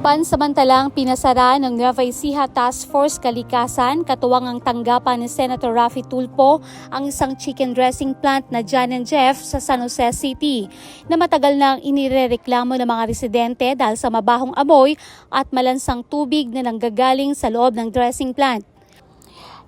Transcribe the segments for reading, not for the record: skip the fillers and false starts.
Pansamantalang pinasara ng Nueva Ecija Task Force Kalikasan, katuwang ang tanggapan ni Senator Raffy Tulfo ang isang chicken dressing plant na John & Jeff sa San Jose City na matagal nang inirereklamo ng mga residente dahil sa mabahong amoy at malansang tubig na nanggagaling sa loob ng dressing plant.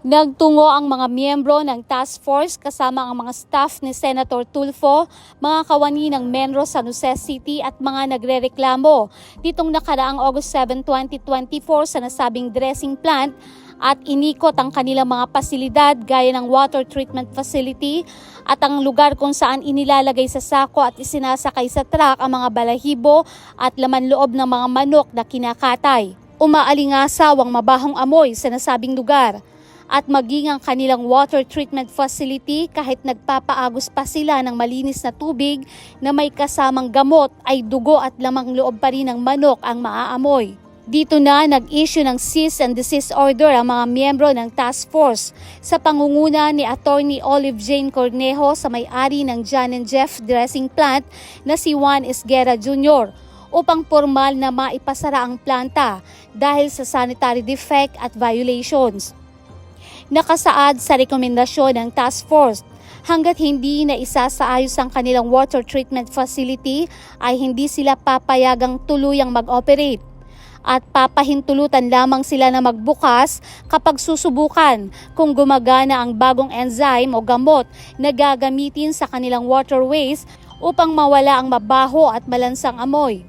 Nagtungo ang mga miyembro ng task force kasama ang mga staff ni Senator Tulfo, mga kawani ng Menro San Jose City at mga nagrereklamo ditong nakaraang August 7, 2024 sa nasabing dressing plant at inikot ang kanilang mga pasilidad gaya ng water treatment facility at ang lugar kung saan inilalagay sa sako at isinasakay sa truck ang mga balahibo at laman loob ng mga manok na kinakatay. Umaalingasawang mabahong amoy sa nasabing lugar at maging ang kanilang water treatment facility kahit nagpapaagos pa sila ng malinis na tubig na may kasamang gamot ay dugo at lamang loob pa rin ng manok ang maaamoy. Dito na nag-issue ng cease and desist order ang mga miyembro ng task force sa pangunguna ni Attorney Olive Jane Cornejo sa may-ari ng John & Jeff dressing plant na si Juan Esguerra Jr. upang formal na maipasara ang planta dahil sa sanitary defect at violations. Nakasaad sa rekomendasyon ng task force, hanggat hindi na isasaayos ang kanilang water treatment facility ay hindi sila papayagang tuluyang mag-operate at papahintulutan lamang sila na magbukas kapag susubukan kung gumagana ang bagong enzyme o gamot na gagamitin sa kanilang waterways upang mawala ang mabaho at malansang amoy.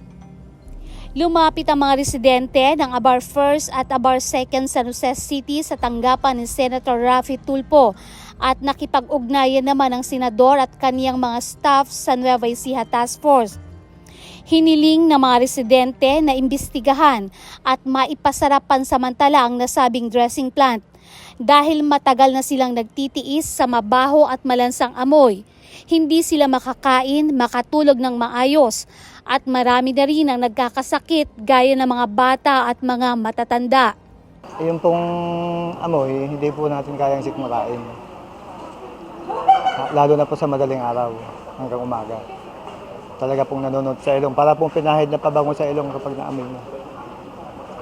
Lumapit ang mga residente ng Abar 1st at Abar 2nd San Jose City sa tanggapan ni Senator Raffy Tulfo at nakipag-ugnayan naman ang senador at kaniyang mga staff sa Nueva Ecija Task Force. Hiniling ng mga residente na imbestigahan at maipasara pansamantala ang nasabing dressing plant dahil matagal na silang nagtitiis sa mabaho at malansang amoy. Hindi sila makakain, makatulog ng maayos at marami na rin ang nagkakasakit gaya ng mga bata at mga matatanda. Yung pong amoy, hindi po natin kayang sikmurain. Lalo na po sa madaling araw hanggang umaga. Talaga pong nanonood sa ilong. Para pong pinahid na pabango sa ilong kapag naamoy na.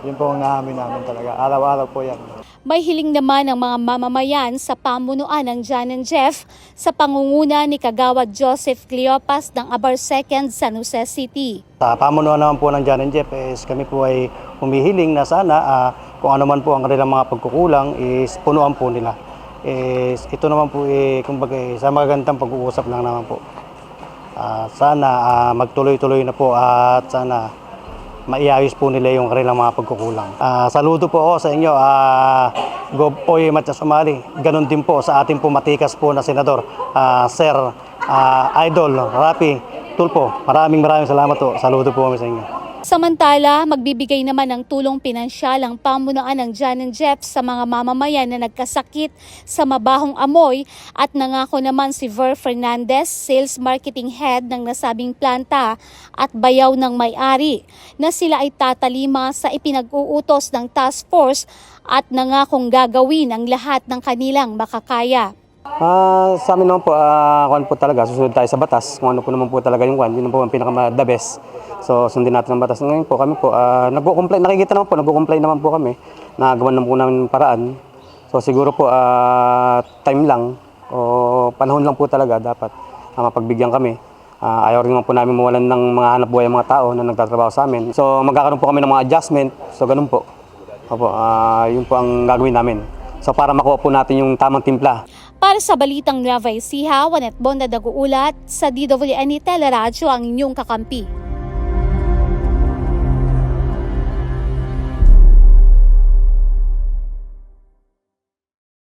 Yun po ang naamoy namin talaga. Araw-araw po yan. May hiling naman ng mga mamamayan sa pamunuan ng John & Jeff sa pangunguna ni Kagawad Joseph Cleopas ng Abar 2nd San Jose City. Sa pamunuan naman po ng John & Jeff kami po ay humihiling na sana kung ano man po ang kanilang mga pagkukulang is punuan po nila. Ito naman po kumbaga sa magandang pag-uusap lang naman po. Sana magtuloy-tuloy na po at sana maiayos po nila yung kanilang mga pagkukulang. Saludo po ako sa inyo, Gov. Oy Matias Umali. Ganon din po sa ating po matikas po na senador, Sir Idol Raffy Tulfo. Maraming salamat po. Saludo po kami sa inyo. Samantala, magbibigay naman ng tulong pinansyal ang pamunuan ng John & Jeff sa mga mamamayan na nagkasakit sa mabahong amoy at nangako naman si Ver Fernandez, Sales Marketing Head ng nasabing planta at bayaw ng may-ari, na sila ay tatalima sa ipinag-uutos ng task force at nangakong gagawin ang lahat ng kanilang makakaya. Sa amin naman po, kung po talaga, susunod tayo sa batas. Kung ano po naman po talaga yung yun po ang pinaka-the best. So, sundin natin ang batas. Ngayon po, kami po, nag-comply, nakikita naman po, nag-comply naman po kami. Nagawa naman po namin paraan. So, siguro po, time lang, o panahon lang po talaga, dapat mapagbigyan kami. Ayaw rin naman po namin mawalan ng mga hanap buhay mga tao na nagtatrabaho sa amin. So, magkakaroon po kami ng mga adjustment. So, ganun po. Opo, yun po ang gagawin namin. So, para makuha po natin yung tamang timpla. Para sa Balitang Nueva Ecija, Juanet Bonda nag-uulat sa DWN Teleradyo ang inyong kakampi.